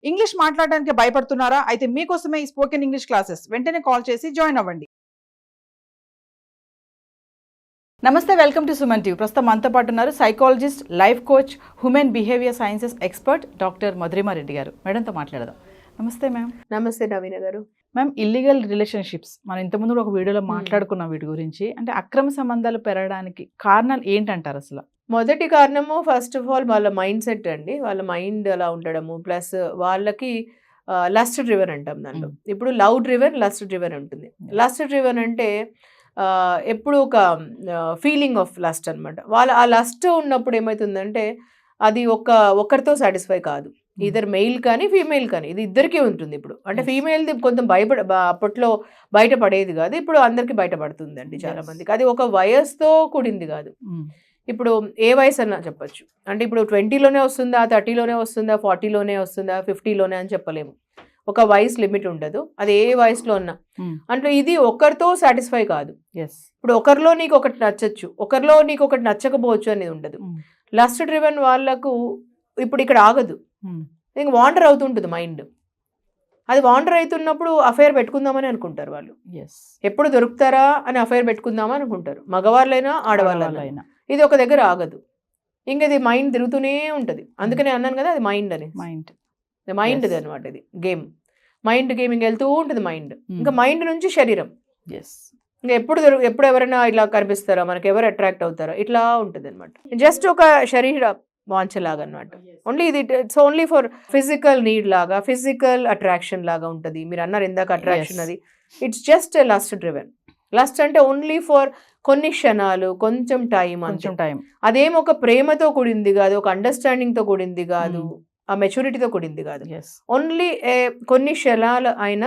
English మాట్లాడడానికి భయపడుతున్నారా? అయితే మీకోసమే ఈ స్పోకెన్ ఇంగ్లీష్ క్లాసెస్. వెంటనే కాల్ చేసి జాయిన్ అవ్వండి. నమస్తే, వెల్కమ్ టు సుమన్ టీవీ. ప్రస్తుతం మనతో పాటు ఉన్నారు psychologist, life coach, human behaviour sciences expert doctor Madhurima Reddy గారు. మేడంతో మాట్లాడదాం. నమస్తే మ్యామ్. నమస్తే నవీన గారు. మ్యామ్, ఇల్లీగల్ రిలేషన్షిప్స్ మనం ఇంతకుముందు ఒక వీడియోలో మాట్లాడుకున్నాం వీటి గురించి. అంటే అక్రమ సంబంధాలు పెరగడానికి కారణాలు ఏంటంటారు అసలు? మొదటి కారణము ఫస్ట్ ఆఫ్ ఆల్ వాళ్ళ మైండ్ సెట్ అండి. వాళ్ళ మైండ్ అలా ఉండడము, ప్లస్ వాళ్ళకి లస్ట్ డ్రివెన్ అంటాం దాంట్లో. ఇప్పుడు లవ్ డ్రివెన్, లస్ట్ డ్రివెన్ ఉంటుంది. లస్ట్ డ్రివెన్ అంటే ఎప్పుడు ఒక ఫీలింగ్ ఆఫ్ లస్ట్ అనమాట. వాళ్ళ ఆ లస్ట్ ఉన్నప్పుడు ఏమవుతుందంటే అది ఒకరితో సాటిస్ఫై కాదు. ఇద్దరు మెయిల్ కానీ ఫీమేల్ కానీ, ఇది ఇద్దరికీ ఉంటుంది. ఇప్పుడు అంటే ఫీమేల్ది కొంచెం అప్పట్లో బయటపడేది కాదు, ఇప్పుడు అందరికి బయటపడుతుందండి చాలా మందికి. అది ఒక వయసుతో కూడింది కాదు. ఇప్పుడు ఏ వయసు అన్నా చెప్పచ్చు. అంటే ఇప్పుడు 20లోనే వస్తుందా, 30లోనే వస్తుందా, 40లోనే వస్తుందా, 50లోనే అని చెప్పలేము. ఒక వయసు లిమిట్ ఉండదు, అది ఏ వయసులో ఉన్నా. అంటే ఇది ఒకరితో సాటిస్ఫై కాదు. ఇప్పుడు ఒకరిలో నీకు ఒకటి నచ్చచ్చు, ఒకరిలో నీకు ఒకటి నచ్చకపోవచ్చు అనేది ఉండదు. లస్ట్ డ్రివెన్ వాళ్ళకు ఇప్పుడు ఇక్కడ ఆగదు, ఇంక వాండర్ అవుతుంటుంది మైండ్. అది వాండర్ అవుతున్నప్పుడు అఫైర్ పెట్టుకుందామని అనుకుంటారు వాళ్ళు. ఎప్పుడు దొరుకుతారా అని అఫైర్ పెట్టుకుందామని అనుకుంటారు, మగవాళ్ళైనా ఆడవాళ్ళైనా. ఇది ఒక దగ్గర ఆగదు, ఇంక ఇది మైండ్ తిరుగుతూనే ఉంటుంది. అందుకనే అన్నాను కదా, అది మైండ్ అని. మైండ్ అనమాట, ఇది గేమ్. మైండ్ గేమింగ్ వెళ్తూ ఉంటుంది మైండ్. ఇంకా మైండ్ నుంచి శరీరం. ఇంకా ఎప్పుడు ఎవరైనా ఇలా కనిపిస్తారా, మనకి ఎవరు అట్రాక్ట్ అవుతారా, ఇట్లా ఉంటుంది అనమాట. జస్ట్ ఒక శరీర వాంఛలాగా అనమాట. ఓన్లీ ఇది it's only for physical need లాగా, ఫిజికల్ అట్రాక్షన్ లాగా ఉంటుంది. మీరు అన్నారు ఇందాక అట్రాక్షన్, అది it's just lust driven. Lust అంటే ఓన్లీ ఫర్ కొన్ని క్షణాలు, కొంచెం టైం. అదేం ఒక ప్రేమతో కూడింది కాదు, ఒక అండర్స్టాండింగ్ తో కూడింది కాదు, ఆ మెచ్యూరిటీతో కూడింది కాదు. ఓన్లీ కొన్ని క్షణాలు అయిన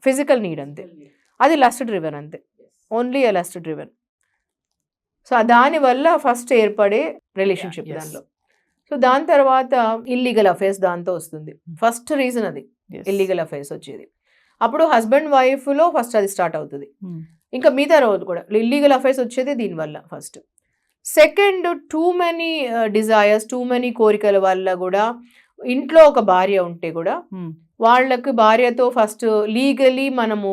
ఫిజికల్ నీడ్ అంతే. అది లస్ట్ డ్రివెన్ అంతే, ఓన్లీ ఏ లస్ట్ డ్రివెన్. సో దానివల్ల ఫస్ట్ ఏర్పడే రిలేషన్షిప్ దానిలో. సో దాని తర్వాత ఇల్లీగల్ అఫైర్స్ దాంతో వస్తుంది. ఫస్ట్ రీజన్ అది ఇల్లీగల్ అఫైర్స్ వచ్చేది. అప్పుడు హస్బెండ్ వైఫ్లో ఫస్ట్ అది స్టార్ట్ అవుతుంది. ఇంకా మిగతా రోజు కూడా ఇల్లీగల్ అఫైర్స్ వచ్చేది దీనివల్ల first. Second, too many desires, too many కోరికల వల్ల కూడా. ఇంట్లో ఒక భార్య ఉంటే కూడా వాళ్ళకి భార్యతో ఫస్ట్ లీగలీ మనము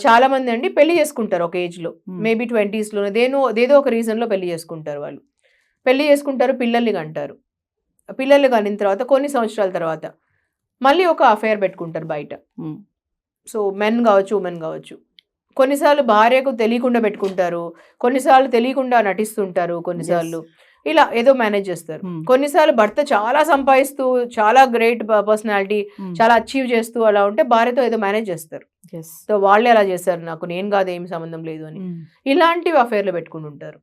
చాలా మంది అండి పెళ్లి చేసుకుంటారు ఒక ఏజ్లో, మేబీ 20sలోనే ఏదో ఒక రీజన్లో పెళ్లి చేసుకుంటారు. వాళ్ళు పెళ్లి చేసుకుంటారు, పిల్లల్ని కంటారు. పిల్లలు కనిన తర్వాత కొన్ని సంవత్సరాల తర్వాత మళ్ళీ ఒక అఫైర్ పెట్టుకుంటారు బయట. సో మెన్ కావచ్చు, ఉమెన్ కావచ్చు. కొన్నిసార్లు భార్యకు తెలియకుండా పెట్టుకుంటారు, కొన్నిసార్లు తెలియకుండా నటిస్తుంటారు, కొన్నిసార్లు ఇలా ఏదో మేనేజ్ చేస్తారు. కొన్నిసార్లు భర్త చాలా సంపాదిస్తూ, చాలా గ్రేట్ పర్సనాలిటీ, చాలా అచీవ్ చేస్తూ అలా ఉంటే భార్యతో ఏదో మేనేజ్ చేస్తారు. సో వాళ్ళే అలా చేస్తారు, నాకు నేను కాదు, ఏమి సంబంధం లేదు అని. ఇలాంటివి అఫైర్లు పెట్టుకుని ఉంటారు.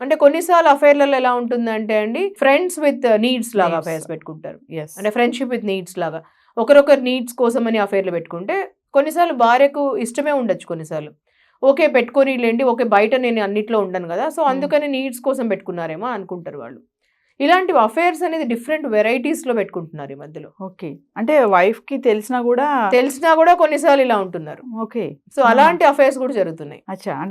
అంటే కొన్నిసార్లు అఫైర్లలో ఎలా ఉంటుందంటే అండి, ఫ్రెండ్స్ విత్ నీడ్స్ లాగా అఫైర్స్ పెట్టుకుంటారు. అంటే ఫ్రెండ్షిప్ విత్ నీడ్స్ లాగా, ఒకరొకరు నీడ్స్ కోసం అని అఫైర్లు పెట్టుకుంటే కొన్నిసార్లు భార్యకు ఇష్టమే ఉండొచ్చు, కొన్నిసార్లు ఓకే పెట్టుకొని లేండి, ఓకే బయట నేను అన్నిట్లో ఉండను కదా, సో అందుకని నీడ్స్ కోసం పెట్టుకున్నారేమో అనుకుంటారు వాళ్ళు. ఇలాంటి అఫైర్స్ అనేది డిఫరెంట్ వెరైటీస్లో పెట్టుకుంటున్నారు ఈ మధ్యలో. ఓకే, అంటే వైఫ్ కి తెలిసినా కూడా కొన్నిసార్లు ఇలా ఉంటున్నారు. ఓకే, సో అలాంటి అఫైర్స్ కూడా జరుగుతున్నాయి,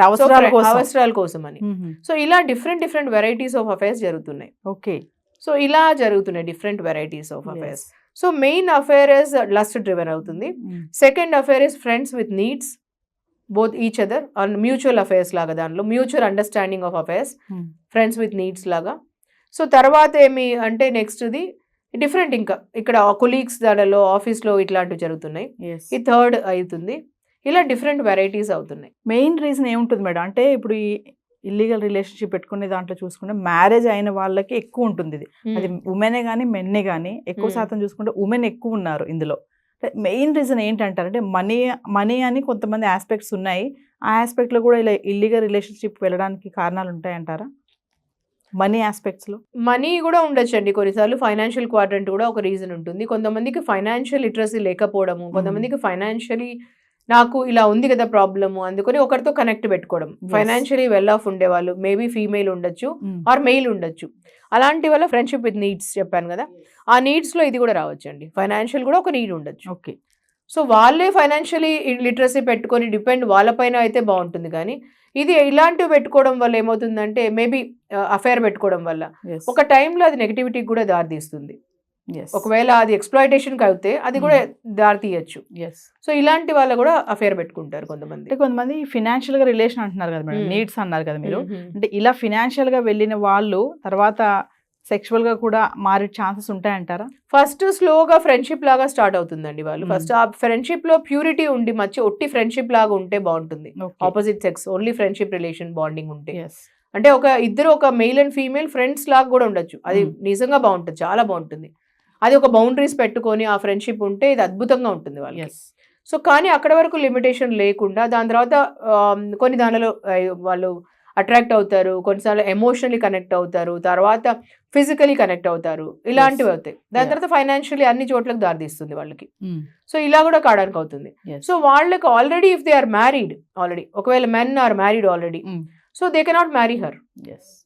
అవసరాల కోసం అని. సో ఇలా డిఫరెంట్ వెరైటీస్ ఆఫ్ అఫైర్స్ జరుగుతున్నాయి. ఓకే, సో ఇలా జరుగుతున్నాయి different varieties of affairs. So main affair is lust driven అవుతుంది. Second affair is friends with needs both each other, mutual affairs లాగా, దాంట్లో mutual understanding of affairs, friends with needs లాగా. So తర్వాత ఏమి అంటే నెక్స్ట్ది different, ఇంకా ఇక్కడ కొలీగ్స్ దానిలో ఆఫీస్లో ఇట్లాంటివి జరుగుతున్నాయి. ఈ థర్డ్ అవుతుంది. ఇలా డిఫరెంట్ వెరైటీస్ అవుతున్నాయి. మెయిన్ రీజన్ ఏముంటుంది మేడం అంటే, ఇప్పుడు ఈ ఇల్లీగల్ రిలేషన్షిప్ పెట్టుకునే దాంట్లో చూసుకుంటే మ్యారేజ్ అయిన వాళ్ళకి ఎక్కువ ఉంటుంది ఇది. అది ఉమెనే కానీ మెన్నే కానీ ఎక్కువ శాతం చూసుకుంటే ఉమెన్ ఎక్కువ ఉన్నారు ఇందులో. మెయిన్ రీజన్ ఏంటంటారంటే మనీ అని కొంతమంది ఆస్పెక్ట్స్ ఉన్నాయి. ఆ ఆస్పెక్ట్లో కూడా ఇలా ఇల్లీగల్ రిలేషన్షిప్ వెళ్ళడానికి కారణాలు ఉంటాయంటారా? మనీ ఆస్పెక్ట్స్లో మనీ కూడా ఉండొచ్చు అండి. కొన్నిసార్లు ఫైనాన్షియల్ క్వాడ్రంట్ కూడా ఒక రీజన్ ఉంటుంది. కొంతమందికి ఫైనాన్షియల్ లిటరసీ లేకపోవడము, కొంతమందికి ఫైనాన్షియలీ నాకు ఇలా ఉంది కదా ప్రాబ్లము, అందుకని ఒకరితో కనెక్ట్ పెట్టుకోవడం. ఫైనాన్షియలీ వెల్ ఆఫ్ ఉండేవాళ్ళు మేబీ ఫీమేల్ ఉండొచ్చు ఆర్ మెయిల్ ఉండొచ్చు. అలాంటి వల్ల ఫ్రెండ్షిప్ విత్ నీడ్స్ చెప్పాను కదా, ఆ నీడ్స్లో ఇది కూడా రావచ్చు అండి. ఫైనాన్షియల్ కూడా ఒక నీడ్ ఉండొచ్చు. ఓకే, సో వాళ్ళే ఫైనాన్షియలీ లిటరసీ పెట్టుకొని డిపెండ్ వాళ్ళపైన అయితే బాగుంటుంది. కానీ ఇది ఇలాంటివి పెట్టుకోవడం వల్ల ఏమవుతుందంటే, మేబీ అఫైర్ పెట్టుకోవడం వల్ల ఒక టైంలో అది నెగిటివిటీకి కూడా దారితీస్తుంది. ఒకవేళ అది ఎక్స్‌ప్లాయిటేషన్ కి అయితే అది కూడా దారి తీయొచ్చు. సో ఇలాంటి వాళ్ళు కూడా అఫేర్ పెట్టుకుంటారు కొంతమంది. అంటే కొంతమంది ఫినాన్షియల్ గా రిలేషన్ అంటున్నారు కదా మేడం, నీడ్స్ అన్నారు కదా మీరు, అంటే ఇలా ఫినాన్షియల్ గా వెళ్ళిన వాళ్ళు తర్వాత సెక్షువల్ గా కూడా మారే ఛాన్సెస్ ఉంటాయంటారా? ఫస్ట్ స్లోగా ఫ్రెండ్షిప్ లాగా స్టార్ట్ అవుతుందండి వాళ్ళు. ఫస్ట్ ఆ ఫ్రెండ్షిప్ లో ప్యూరిటీ ఉండి మంచి ఒట్టి ఫ్రెండ్షిప్ లాగా ఉంటే బాగుంటుంది. Opposite sex only friendship relation bonding ఉంటే, అంటే ఇద్దరు ఒక మెయిల్ అండ్ ఫీమేల్ ఫ్రెండ్స్ లాగా కూడా ఉండొచ్చు. అది నిజంగా బాగుంటుంది, చాలా బాగుంటుంది. అది ఒక బౌండరీస్ పెట్టుకొని ఆ ఫ్రెండ్షిప్ ఉంటే ఇది అద్భుతంగా ఉంటుంది వాళ్ళకి. సో కానీ అక్కడ వరకు లిమిటేషన్ లేకుండా దాని తర్వాత కొన్ని దానిలో వాళ్ళు అట్రాక్ట్ అవుతారు, కొన్నిసార్లు ఎమోషనలీ కనెక్ట్ అవుతారు, తర్వాత ఫిజికలీ కనెక్ట్ అవుతారు, ఇలాంటివి అవుతాయి. దాని తర్వాత ఫైనాన్షియలీ అన్ని చోట్లకు దారితీస్తుంది వాళ్ళకి. సో ఇలా కూడా కావడానికి అవుతుంది. సో వాళ్ళకి already if they are married already, ఒకవేళ men are married already, so they cannot marry her.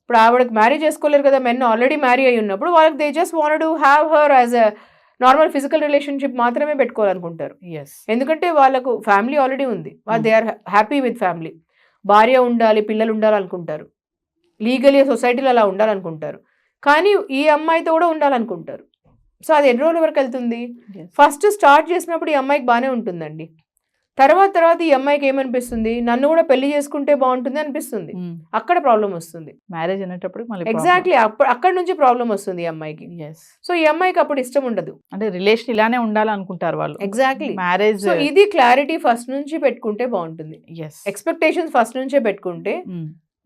ఇప్పుడు ఆవిడకి మ్యారీ చేసుకోలేరు కదా, మెన్ ఆల్రెడీ మ్యారీ అయి ఉన్నప్పుడు వాళ్ళకి they just want to have her as a normal physical relationship మాత్రమే పెట్టుకోవాలనుకుంటారు. ఎందుకంటే వాళ్ళకు ఫ్యామిలీ ఆల్రెడీ ఉంది, they are happy with family. భార్య ఉండాలి, పిల్లలు ఉండాలనుకుంటారు, లీగలీ సొసైటీలో అలా ఉండాలనుకుంటారు. కానీ ఈ అమ్మాయితో కూడా ఉండాలనుకుంటారు. సో అది ఎన్ని రోజుల వరకు వెళ్తుంది? ఫస్ట్ స్టార్ట్ చేసినప్పుడు ఈ అమ్మాయికి బాగానే ఉంటుందండి. తర్వాత ఈ అమ్మాయికి ఏమనిపిస్తుంది, నన్ను కూడా పెళ్లి చేసుకుంటే బాగుంటుంది అనిపిస్తుంది. అక్కడ ప్రాబ్లం వస్తుంది. మ్యారేజ్ అనేటప్పుడు ఎగ్జాక్ట్లీ అక్కడ నుంచి ప్రాబ్లం వస్తుంది ఈ అమ్మాయికి. సో ఈ అమ్మాయికి అప్పుడు ఇష్టం ఉండదు, అంటే రిలేషన్ ఇలానే ఉండాలనుకుంటారు వాళ్ళు. Exactly marriage. సో ఇది క్లారిటీ ఫస్ట్ నుంచి పెట్టుకుంటే బాగుంటుంది. ఎక్స్పెక్టేషన్స్ ఫస్ట్ నుంచే పెట్టుకుంటే,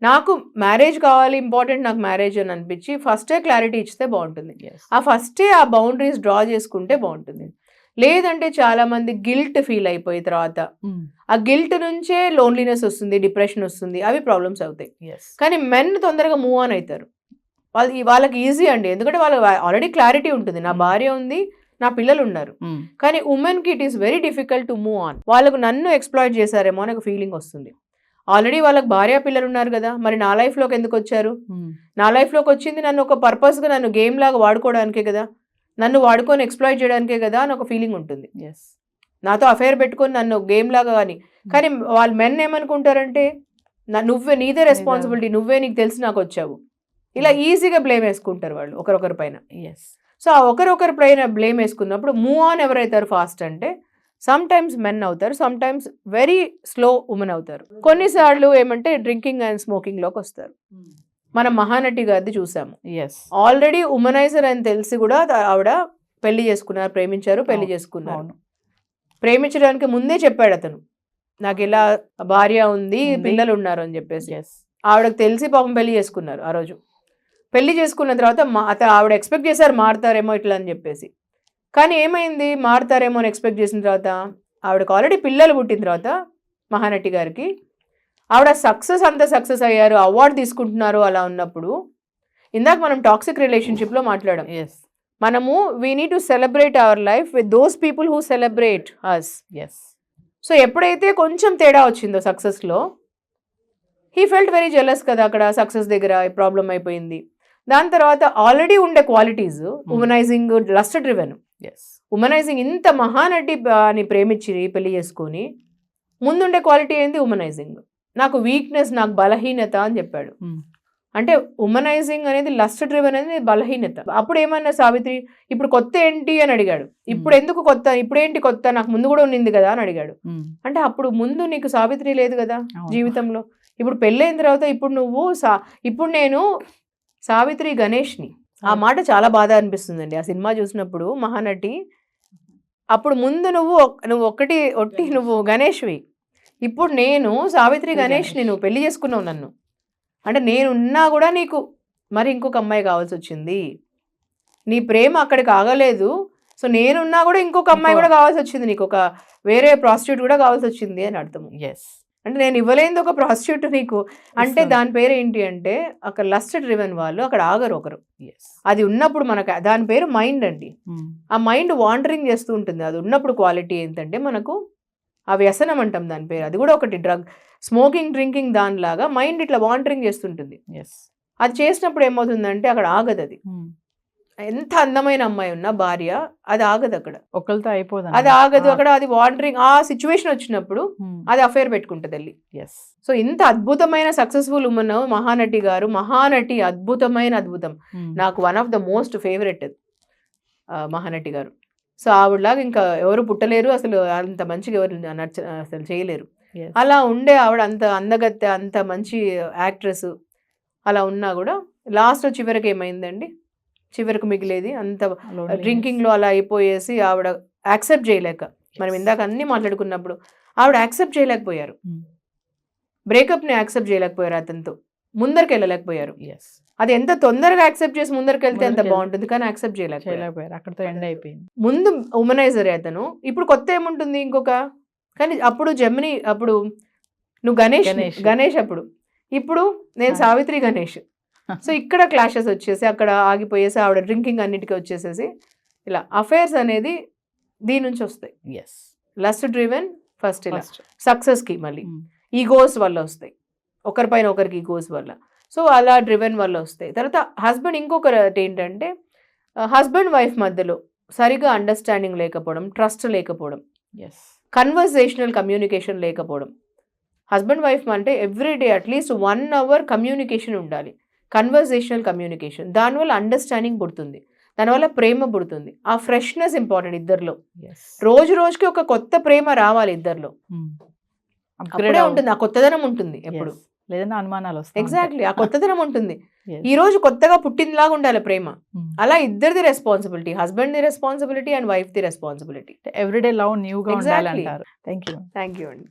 నాకు మ్యారేజ్ కావాలి, ఇంపార్టెంట్ నాకు మ్యారేజ్ అని అనిపించి ఫస్టే క్లారిటీ ఇస్తే బాగుంటుంది. ఆ ఫస్టే ఆ బౌండరీస్ డ్రా చేసుకుంటే బాగుంటుంది. లేదంటే చాలా మంది గిల్ట్ ఫీల్ అయిపోయి తర్వాత ఆ గిల్ట్ నుంచే లోన్లీనెస్ వస్తుంది, డిప్రెషన్ వస్తుంది, అవి ప్రాబ్లమ్స్ అవుతాయి. కానీ మెన్ తొందరగా మూవ్ ఆన్ అవుతారు. వాళ్ళకి ఈజీ అండి, ఎందుకంటే వాళ్ళకి ఆల్రెడీ క్లారిటీ ఉంటుంది, నా భార్య ఉంది, నా పిల్లలు ఉన్నారు. కానీ ఉమెన్ కి it is very difficult to move on. వాళ్ళకు నన్ను ఎక్స్‌ప్లాయిట్ చేశారేమో అని ఒక ఫీలింగ్ వస్తుంది. ఆల్రెడీ వాళ్ళకి భార్య పిల్లలు ఉన్నారు కదా, మరి నా లైఫ్లోకి ఎందుకు వచ్చారు? నా లైఫ్లోకి వచ్చింది నన్ను ఒక పర్పస్గా, నన్ను గేమ్ లాగా వాడుకోవడానికే కదా, నన్ను వాడుకొని ఎక్స్‌ప్లాయిట్ చేయడానికే కదా అని ఒక ఫీలింగ్ ఉంటుంది. నాతో అఫేర్ పెట్టుకొని నన్ను గేమ్ లాగా కానీ వాళ్ళు మెన్ ఏమనుకుంటారంటే, నీదే రెస్పాన్సిబిలిటీ, నీకు తెలిసి నాకు వచ్చావు, ఇలా ఈజీగా బ్లేమ్ వేసుకుంటారు వాళ్ళు ఒకరొకరి పైన. సో ఆ ఒకరొకరి పైన బ్లేమ్ వేసుకున్నప్పుడు మూవ్ ఆన్ ఎవరైతారు ఫాస్ట్ అంటే సమ్ టైమ్స్ మెన్ అవుతారు, some times very slow women అవుతారు. కొన్నిసార్లు ఏమంటే డ్రింకింగ్ అండ్ స్మోకింగ్ లోకి వస్తారు. మనం మహానటి గారిది చూసాము, ఆల్రెడీ ఉమనైజర్ అని తెలిసి కూడా ఆవిడ పెళ్లి చేసుకున్నారు, ప్రేమించారు, పెళ్లి చేసుకున్నారు. ప్రేమించడానికి ముందే చెప్పాడు అతను, నాకు ఇలా భార్య ఉంది, పిల్లలు ఉన్నారు అని చెప్పేసి. ఆవిడకి తెలిసి పాపం పెళ్లి చేసుకున్నారు. ఆ రోజు పెళ్లి చేసుకున్న తర్వాత ఆవిడ ఎక్స్పెక్ట్ చేశారు మారుతారేమో ఇట్లా అని చెప్పేసి. కానీ ఏమైంది, మారుతారేమో అని ఎక్స్పెక్ట్ చేసిన తర్వాత ఆవిడకి ఆల్రెడీ పిల్లలు పుట్టిన తర్వాత మహానటి గారికి ఆవిడ సక్సెస్ అయ్యారు, అవార్డు తీసుకుంటున్నారు. అలా ఉన్నప్పుడు ఇందాక మనం టాక్సిక్ రిలేషన్షిప్లో మాట్లాడాం, మనము we need to celebrate our life with those people who celebrate us. So ఎప్పుడైతే కొంచెం తేడా వచ్చిందో సక్సెస్లో, హీ ఫెల్ట్ వెరీ జెలస్ కదా, అక్కడ సక్సెస్ దగ్గర ప్రాబ్లం అయిపోయింది. దాని తర్వాత ఆల్రెడీ ఉండే క్వాలిటీస్, ఉమనైజింగ్, లస్ట్ డ్రివెన్. ఉమనైజింగ్, ఇంత మహానటి అని ప్రేమించి పెళ్లి చేసుకొని ముందుండే క్వాలిటీ ఏంది? ఉమనైజింగ్. నాకు వీక్నెస్, నాకు బలహీనత అని చెప్పాడు. అంటే ఉమనైజింగ్ అనేది, లస్ట్ డ్రివెన్ అనేది బలహీనత. అప్పుడు ఏమన్నా సావిత్రి, ఇప్పుడు కొత్త ఏంటి అని అడిగాడు. ఇప్పుడు ఎందుకు కొత్త, ఇప్పుడేంటి కొత్త, నాకు ముందు కూడా ఉన్నింది కదా అని అడిగాడు. అంటే అప్పుడు ముందు నీకు సావిత్రి లేదు కదా జీవితంలో, ఇప్పుడు పెళ్ళైన తర్వాత ఇప్పుడు నేను సావిత్రి గణేష్ని. ఆ మాట చాలా బాధ అనిపిస్తుందండి ఆ సినిమా చూసినప్పుడు. మహానటి, అప్పుడు ముందు నువ్వు నువ్వు గణేష్వి, ఇప్పుడు నేను సావిత్రి గణేష్ని, నువ్వు పెళ్లి చేసుకున్నావు నన్ను, అంటే నేనున్నా కూడా నీకు మరి ఇంకొక అమ్మాయి కావాల్సి వచ్చింది, నీ ప్రేమ అక్కడికి ఆగలేదు. సో నేనున్నా కూడా ఇంకొక అమ్మాయి కూడా కావాల్సి వచ్చింది, నీకు ఒక వేరే ప్రాస్టిట్యూట్ కూడా కావాల్సి వచ్చింది అని అర్థం. అంటే నేను ఇవ్వలేనిది ఒక ప్రాస్టిట్యూట్ నీకు, అంటే దాని పేరు ఏంటి అంటే, అక్కడ లస్ట్ డ్రివెన్ వాళ్ళు అక్కడ ఆగరు ఒకరు. అది ఉన్నప్పుడు మనకు దాని పేరు మైండ్ అండి. ఆ మైండ్ వాండరింగ్ చేస్తూ ఉంటుంది. అది ఉన్నప్పుడు క్వాలిటీ ఏంటంటే మనకు ఆ వ్యసనం అంటాం దాని పేరు. అది కూడా ఒకటి డ్రగ్, స్మోకింగ్, డ్రింకింగ్, దానిలాగా మైండ్ ఇట్లా వాండరింగ్ చేస్తుంటుంది. అది చేసినప్పుడు ఏమవుతుందంటే అక్కడ ఆగదు. అది ఎంత అందమైన అమ్మాయి ఉన్నా భార్య, అది ఆగదు అక్కడ, ఒకరితో అయిపోదు, అది ఆగదు అక్కడ. అది వాండరింగ్, ఆ సిచ్యువేషన్ వచ్చినప్పుడు అది అఫేర్ పెట్టుకుంటుంది వెళ్ళి. సో ఇంత అద్భుతమైన సక్సెస్ఫుల్ ఉమెన్ మహానటి గారు. మహానటి అద్భుతం, నాకు one of the most favourite. Mahanati గారు. సో ఆవిడలాగా ఇంకా ఎవరు పుట్టలేరు, అసలు అంత మంచిగా ఎవరు అసలు చేయలేరు. Yes. అలా ఉండే ఆవిడ అంత అందగత్తె, అంత మంచి యాక్ట్రెస్ అలా ఉన్నా కూడా లాస్ట్ చివరికి ఏమైందండి, చివరికి మిగిలేది అంత Loneliness. డ్రింకింగ్ లో అలా అయిపోయేసి ఆవిడ యాక్సెప్ట్ చేయలేక, మనం ఇందాక అన్ని మాట్లాడుకున్నప్పుడు ఆవిడ యాక్సెప్ట్ చేయలేకపోయారు, Hmm. బ్రేకప్ ని యాక్సెప్ట్ చేయలేకపోయారు, అతనితో ముందరికి వెళ్ళలేకపోయారు. Yes. అది ఎంత తొందరగా యాక్సెప్ట్ చేసి ముందరికి వెళ్తే ఎంత ముందరికి బాగుంటుంది, కానీ యాక్సెప్ట్ చేయలేకపోయారు. చేయలేకపోయారు, అక్కడితో ఎండ్ అయిపోయింది. ముందు ఉమనైజర్ అతను, ఇప్పుడు కొత్త ఏముంటుంది ఇంకొక, కానీ అప్పుడు జెమిని, అప్పుడు నువ్వు గణేష్ గణేష్. గణేష్ అప్పుడు, ఇప్పుడు నేను ఆ. సావిత్రి గణేష్. సో ఇక్కడ క్లాషెస్ వచ్చేసి అక్కడ ఆగిపోయేసి ఆవిడ డ్రింకింగ్ అన్నిటికీ వచ్చేసేసి ఇలా అఫైర్స్ అనేది దీని నుంచి వస్తాయి. ఎస్. లస్ట్ డ్రివెన్ ఫస్ట్, ఇలా ఫస్ట్. సక్సెస్ కి మళ్ళీ ఈగోస్ వల్ల వస్తాయి, ఒకరిపైన ఒకరికి ఈగోస్ వల్ల. సో అలా డ్రివెన్ వల్ల వస్తాయి. తర్వాత హస్బెండ్, ఇంకొకటి ఏంటంటే హస్బెండ్ వైఫ్ మధ్యలో సరిగా అండర్స్టాండింగ్ లేకపోవడం, ట్రస్ట్ లేకపోవడం, ఎస్. కన్వర్సేషనల్ కమ్యూనికేషన్ లేకపోవడం. హస్బెండ్ వైఫ్ అంటే ఎవ్రీడే అట్లీస్ట్ 1 hour కమ్యూనికేషన్ ఉండాలి, కన్వర్సేషనల్ కమ్యూనికేషన్. దానివల్ల అండర్స్టాండింగ్ పుడుతుంది, దానివల్ల ప్రేమ పుడుతుంది. ఆ ఫ్రెష్నెస్ ఇంపార్టెంట్ ఇద్దరిలో. ఎస్. రోజు రోజుకి ఒక కొత్త ప్రేమ రావాలి ఇద్దరిలో, అప్గ్రేడ్ అప్పుడే ఉంటుంది, ఆ కొత్తదనం ఉంటుంది ఎప్పుడు. లేదన్నా అనుమానాలు వస్తాయి. ఎగ్జాక్ట్లీ, ఆ కొత్తదనం ఉంటుంది. ఈ రోజు కొత్తగా పుట్టినలాగా ఉండాలి ప్రేమ. అలా ఇద్దరిది responsibility, husband the responsibility and wife the responsibility. Everyday love న్యూగా Exactly. ఉండాలంటారు. Thank you. థ్యాంక్ యూ అండి.